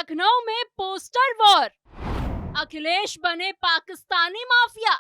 लखनऊ में poster war, Akhilesh बने Pakistani mafia,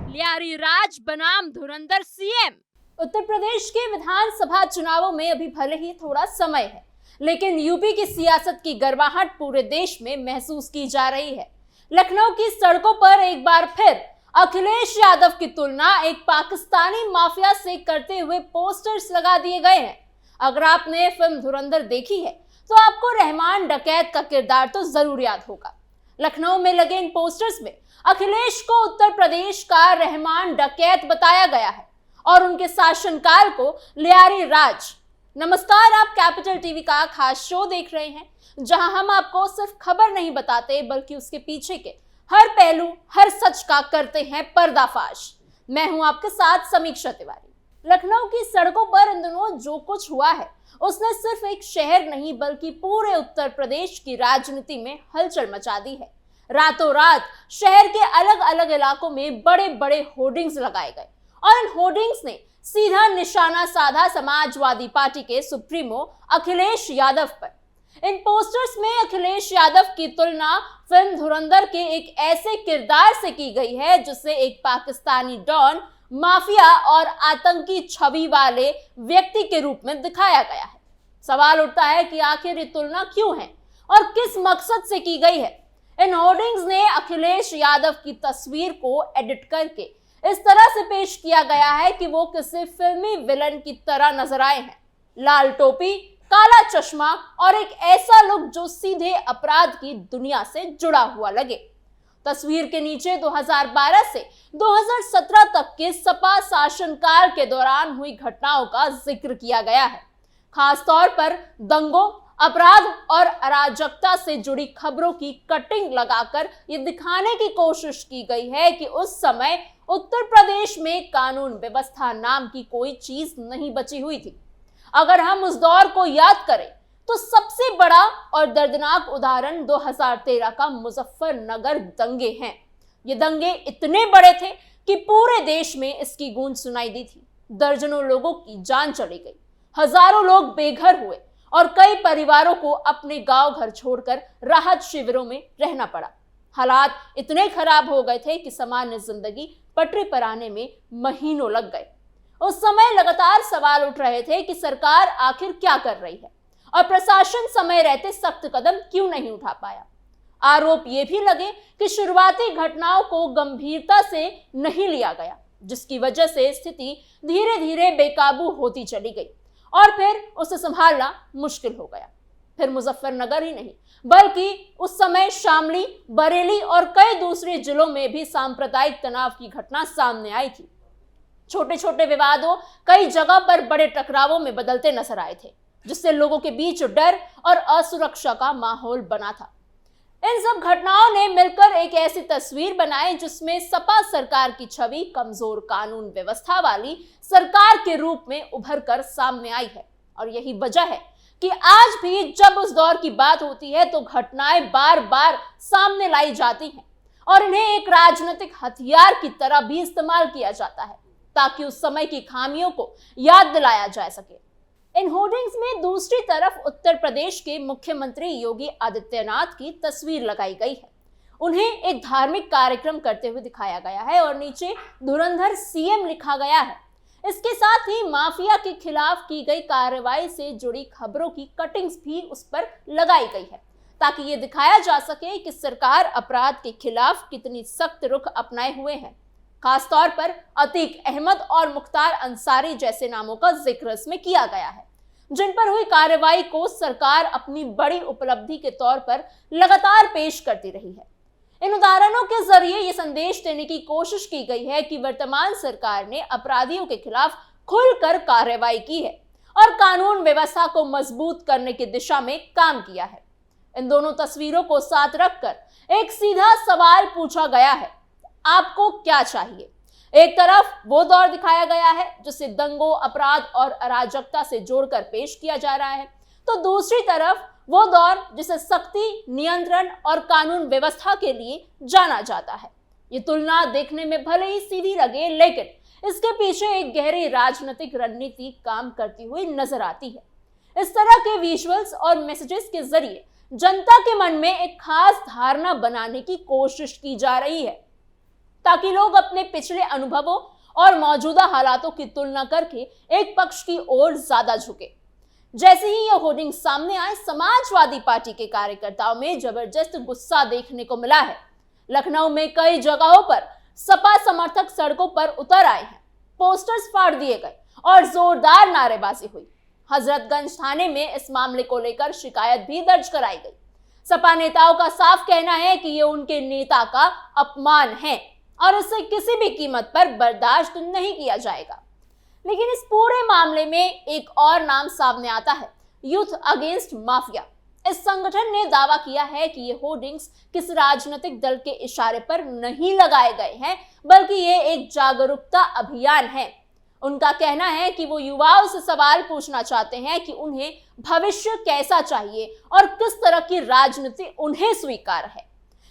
Lyari राज बनाम धुरंधर सीएम। उत्तर प्रदेश के विधानसभा चुनावों में अभी भले ही थोड़ा समय है, लेकिन यूपी की सियासत की गर्माहट पूरे देश में महसूस की जा रही है। लखनऊ की सड़कों पर एक बार फिर अखिलेश यादव की तुलना एक पाकिस्तानी माफिया से करते हुए पोस्टर्स लगा दिए गए हैं। अगर आपने फिल्म धुरंधर देखी है तो आपको रहमान डकैत का किरदार तो जरूर याद होगा। लखनऊ में लगे इन पोस्टर्स में अखिलेश को उत्तर प्रदेश का रहमान डकैत बताया गया है और उनके शासनकाल को लियारी राज। नमस्कार, आप कैपिटल टीवी का खास शो देख रहे हैं, जहां हम आपको सिर्फ खबर नहीं बताते बल्कि उसके पीछे के हर पहलू, हर सच का करते हैं पर्दाफाश। मैं हूं आपके साथ समीक्षा तिवारी। लखनऊ की सड़कों पर इन दिनों जो कुछ हुआ है उसने सिर्फ एक शहर नहीं बल्कि पूरे उत्तर प्रदेश की राजनीति में हलचल मचा दी है। रातों रात शहर के अलग अलग इलाकों में बड़े बड़े होर्डिंग्स लगाए गए और इन होर्डिंग्स ने सीधा निशाना साधा समाजवादी पार्टी के सुप्रीमो अखिलेश यादव पर। इन पोस्टर्स में अखिलेश यादव की तुलना फिल्म धुरंधर के एक ऐसे किरदार से की गई है जिसे एक पाकिस्तानी डॉन, माफिया और आतंकी छवि वाले व्यक्ति के रूप में दिखाया गया है। सवाल उठता है कि आखिर ये तुलना क्यों है और किस मकसद से की गई है। इन होर्डिंग्स ने अखिलेश यादव की तस्वीर को एडिट करके इस तरह से पेश किया गया है कि वो किसी फिल्मी विलन की तरह नजर आए हैं। लाल टोपी, काला चश्मा और एक ऐसा लुक जो सीधे अपराध की दुनिया से जुड़ा हुआ लगे। तस्वीर के नीचे 2012 से 2017 तक के सपा शासनकाल के दौरान हुई घटनाओं का जिक्र किया गया है। खास तौर पर दंगों, अपराध और अराजकता से जुड़ी खबरों की कटिंग लगाकर ये दिखाने की कोशिश की गई है कि उस समय उत्तर प्रदेश में कानून व्यवस्था नाम की कोई चीज नहीं बची हुई थी। अगर हम उस दौर को याद करें तो सबसे बड़ा और दर्दनाक उदाहरण 2013 का मुजफ्फरनगर दंगे हैं। ये दंगे इतने बड़े थे कि पूरे देश में इसकी गूंज सुनाई दी थी। दर्जनों लोगों की जान चली गई, हजारों लोग बेघर हुए और कई परिवारों को अपने गांव घर छोड़कर राहत शिविरों में रहना पड़ा। हालात इतने खराब हो गए थे कि सामान्य जिंदगी पटरी पर आने में महीनों लग गए। उस समय लगातार सवाल उठ रहे थे कि सरकार आखिर क्या कर रही है और प्रशासन समय रहते सख्त कदम क्यों नहीं उठा पाया। आरोप ये भी लगे कि शुरुआती घटनाओं को गंभीरता से नहीं लिया गया, जिसकी वजह से स्थिति धीरे धीरे बेकाबू होती चली गई और फिर उसे संभालना मुश्किल हो गया। फिर मुजफ्फरनगर ही नहीं बल्कि उस समय शामली, बरेली और कई दूसरे जिलों में भी सांप्रदायिक तनाव की घटना सामने आई थी। छोटे छोटे विवादों कई जगह पर बड़े टकरावों में बदलते नजर आए थे, जिससे लोगों के बीच डर और असुरक्षा का माहौल बना था। इन सब घटनाओं ने मिलकर एक ऐसी तस्वीर बनाई जिसमें सपा सरकार की छवि कमजोर कानून व्यवस्था वाली सरकार के रूप में उभर कर सामने आई है। और यही वजह है कि आज भी जब उस दौर की बात होती है तो घटनाएं बार बार सामने लाई जाती हैं और इन्हें एक राजनीतिक हथियार की तरह भी इस्तेमाल किया जाता है ताकि उस समय की खामियों को याद दिलाया जा सके। इन होर्डिंग्स में दूसरी तरफ उत्तर प्रदेश के मुख्यमंत्री योगी आदित्यनाथ की तस्वीर लगाई गई है। उन्हें एक धार्मिक कार्यक्रम करते हुए दिखाया गया है और नीचे धुरंधर सीएम लिखा गया है। इसके साथ ही माफिया के खिलाफ की गई कार्रवाई से जुड़ी खबरों की कटिंग्स भी उस पर लगाई गई है ताकि ये दिखाया जा सके कि सरकार अपराध के खिलाफ कितनी सख्त रुख अपनाए हुए है। खास तौर पर अतीक अहमद और मुख्तार अंसारी जैसे नामों का जिक्र इसमें किया गया है, जिन पर हुई कार्रवाई को सरकार अपनी बड़ी उपलब्धि के तौर पर लगातार पेश करती रही है। इन उदाहरणों के जरिए ये संदेश देने की कोशिश की गई है कि वर्तमान सरकार ने अपराधियों के खिलाफ खुलकर कार्रवाई की है और कानून व्यवस्था को मजबूत करने की दिशा में काम किया है। इन दोनों तस्वीरों को साथ रखकर एक सीधा सवाल पूछा गया है, आपको क्या चाहिए? एक तरफ वो दौर दिखाया गया है जिसे दंगों, अपराध और अराजकता से जोड़कर पेश किया जा रहा है, तो दूसरी तरफ वो दौर जिसे सख्ती, नियंत्रण और कानून व्यवस्था के लिए जाना जाता है। ये तुलना देखने में भले ही सीधी लगे, लेकिन इसके पीछे एक गहरी राजनीतिक रणनीति काम करती हुई नजर आती है। इस तरह के विजुअल्स और मैसेजेस के जरिए जनता के मन में एक खास धारणा बनाने की कोशिश की जा रही है, ताकि लोग अपने पिछले अनुभवों और मौजूदा हालातों की तुलना करके एक पक्ष की ओर ज्यादा झुके। जैसे ही यह होर्डिंग सामने आए, समाजवादी पार्टी के कार्यकर्ताओं में जबरदस्त गुस्सा देखने को मिला है। लखनऊ में कई जगहों पर सपा समर्थक सड़कों पर उतर आए हैं, पोस्टर्स फाड़ दिए गए और जोरदार नारेबाजी हुई। हजरतगंज थाने में इस मामले को लेकर शिकायत भी दर्ज कराई गई। सपा नेताओं का साफ कहना है कि ये उनके नेता का अपमान है और इसे किसी भी कीमत पर बर्दाश्त नहीं किया जाएगा। लेकिन इस पूरे मामले में एक और नाम सामने आता है, यूथ अगेंस्ट माफिया। इस संगठन ने दावा किया है कि ये होर्डिंग्स किसी राजनीतिक दल के इशारे पर नहीं लगाए गए हैं, बल्कि ये एक जागरूकता अभियान है। उनका कहना है कि वो युवाओं से सवाल पूछना चाहते हैं कि उन्हें भविष्य कैसा चाहिए और किस तरह की राजनीति उन्हें स्वीकार है।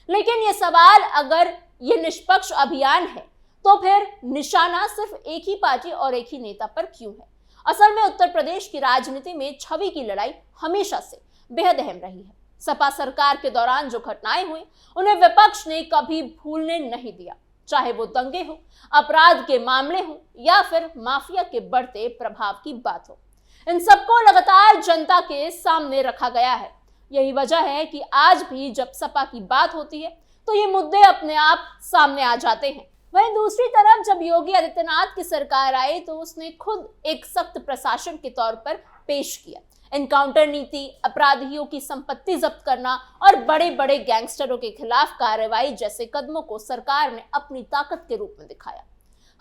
लेकिन ये सवाल, अगर ये निष्पक्ष अभियान है तो फिर निशाना सिर्फ एक ही पार्टी और एक ही नेता पर क्यों है? असल में उत्तर प्रदेश की राजनीति में छवि की लड़ाई हमेशा से बेहद अहम रही है। सपा सरकार के दौरान जो घटनाएं हुई, उन्हें विपक्ष ने कभी भूलने नहीं दिया, चाहे वो दंगे हो, अपराध के मामले हो या फिर माफिया के बढ़ते प्रभाव की बात हो। इन सबको लगातार जनता के सामने रखा गया है। यही वजह है कि आज भी जब सपा की बात होती है तो ये मुद्दे अपने आप सामने आ जाते हैं। वहीं दूसरी तरफ जब योगी आदित्यनाथ की सरकार आई तो उसने खुद एक सख्त प्रशासन के तौर पर पेश किया। एनकाउंटर नीति, अपराधियों की संपत्ति जब्त करना और बड़े बड़े गैंगस्टरों के खिलाफ कार्रवाई जैसे कदमों को सरकार ने अपनी ताकत के रूप में दिखाया।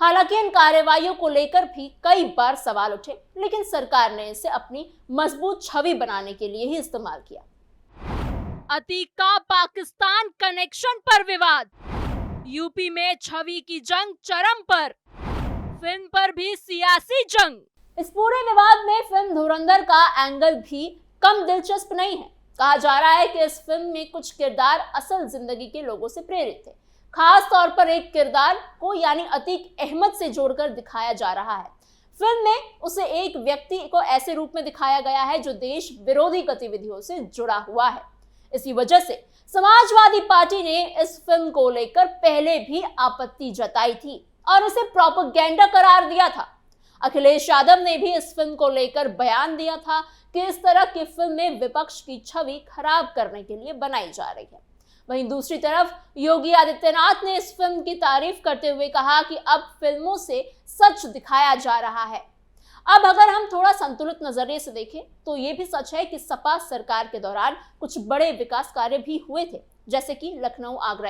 हालांकि इन कार्रवाइयों को लेकर भी कई बार सवाल उठे, लेकिन सरकार ने इसे अपनी मजबूत छवि बनाने के लिए ही इस्तेमाल किया। अतीक का पाकिस्तान कनेक्शन पर विवाद, यूपी में छवि की जंग चरम पर, फिल्म पर भी सियासी जंग। इस पूरे विवाद में फिल्म धुरंधर का एंगल भी कम दिलचस्प नहीं है। कहा जा रहा है कि इस फिल्म में कुछ किरदार असल जिंदगी के लोगों से प्रेरित थे। खास तौर पर एक किरदार को यानी अतीक अहमद से जोड़कर दिखाया जा रहा है। फिल्म में उसे एक व्यक्ति को ऐसे रूप में दिखाया गया है जो देश विरोधी गतिविधियों से जुड़ा हुआ है। इसी वजह से समाजवादी पार्टी ने इस फिल्म को लेकर पहले भी आपत्ति जताई थी और इसे प्रोपेगेंडा करार दिया था। अखिलेश यादव ने भी इस फिल्म को लेकर बयान दिया था कि इस तरह की फिल्में विपक्ष की छवि खराब करने के लिए बनाई जा रही है। वहीं दूसरी तरफ योगी आदित्यनाथ ने इस फिल्म की तारीफ करते हुए कहा कि अब फिल्मों से सच दिखाया जा रहा है। अब अगर हम थोड़ा संतुलित नजरिए से देखें तो ये भी सच है कि सपा सरकार के दौरान कुछ बड़े विकास कार्य भी हुए थे, जैसे कि लखनऊ आगरा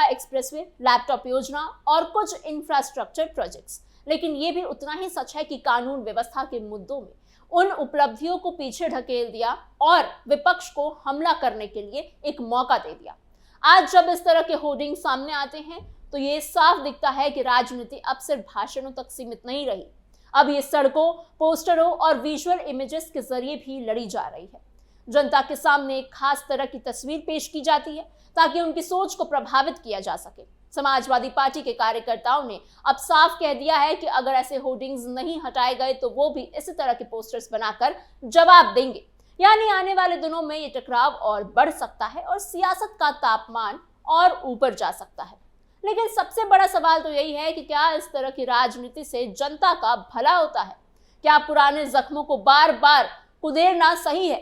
एक्सप्रेसवे, लैपटॉप योजना और कुछ इंफ्रास्ट्रक्चर प्रोजेक्ट्स। लेकिन ये भी उतना ही सच है कि कानून व्यवस्था के मुद्दों में उन उपलब्धियों को पीछे ढकेल दिया और विपक्ष को हमला करने के लिए एक मौका दे दिया। आज जब इस तरह के होर्डिंग सामने आते हैं तो ये साफ दिखता है कि राजनीति अब सिर्फ भाषणों तक सीमित नहीं रही। अब ये सड़कों, पोस्टरों और विजुअल इमेजेस के जरिए भी लड़ी जा रही है। जनता के सामने एक खास तरह की तस्वीर पेश की जाती है ताकि उनकी सोच को प्रभावित किया जा सके। समाजवादी पार्टी के कार्यकर्ताओं ने अब साफ कह दिया है कि अगर ऐसे होर्डिंग्स नहीं हटाए गए तो वो भी इसी तरह के पोस्टर्स बनाकर जवाब देंगे। यानी आने वाले दिनों में ये टकराव और बढ़ सकता है और सियासत का तापमान और ऊपर जा सकता है। लेकिन सबसे बड़ा सवाल तो यही है कि क्या इस तरह की राजनीति से जनता का भला होता है? क्या पुराने जख्मों को बार बार कुदेरना सही है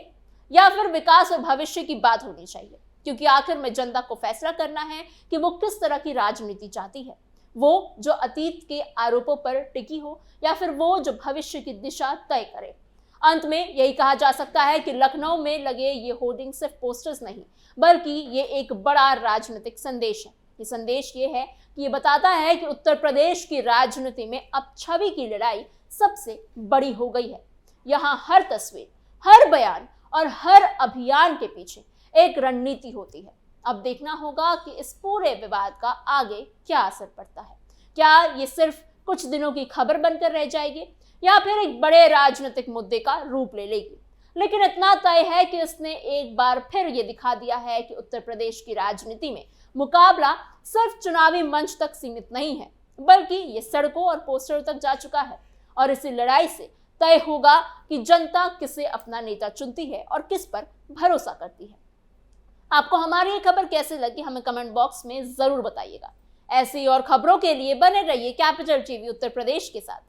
या फिर विकास और भविष्य की बात होनी चाहिए? क्योंकि आखिर में जनता को फैसला करना है कि वो किस तरह की राजनीति चाहती है, वो जो अतीत के आरोपों पर टिकी हो या फिर वो जो भविष्य की दिशा तय करे। अंत में यही कहा जा सकता है कि लखनऊ में लगे ये होर्डिंग सिर्फ पोस्टर्स नहीं, बल्कि ये एक बड़ा राजनीतिक संदेश है। ये संदेश ये है कि ये बताता है कि उत्तर प्रदेश की राजनीति में अब छवि की लड़ाई सबसे बड़ी हो गई है। यहाँ हर तस्वीर, हर बयान और हर अभियान के पीछे एक रणनीति होती है। अब देखना होगा कि इस पूरे विवाद का आगे क्या असर पड़ता है। क्या ये सिर्फ कुछ दिनों की खबर बनकर रह जाएगी या फिर एक बड़े राजनीतिक मुद्दे का रूप ले लेगी? लेकिन इतना तय है कि इसने एक बार फिर ये दिखा दिया है कि उत्तर प्रदेश की राजनीति में मुकाबला सिर्फ चुनावी मंच तक सीमित नहीं है, बल्कि ये सड़कों और पोस्टरों तक जा चुका है। और इसी लड़ाई से तय होगा कि जनता किसे अपना नेता चुनती है और किस पर भरोसा करती है। आपको हमारी ये खबर कैसे लगी हमें कमेंट बॉक्स में जरूर बताइएगा। ऐसी और खबरों के लिए बने रहिए कैपिटल टीवी उत्तर प्रदेश के साथ।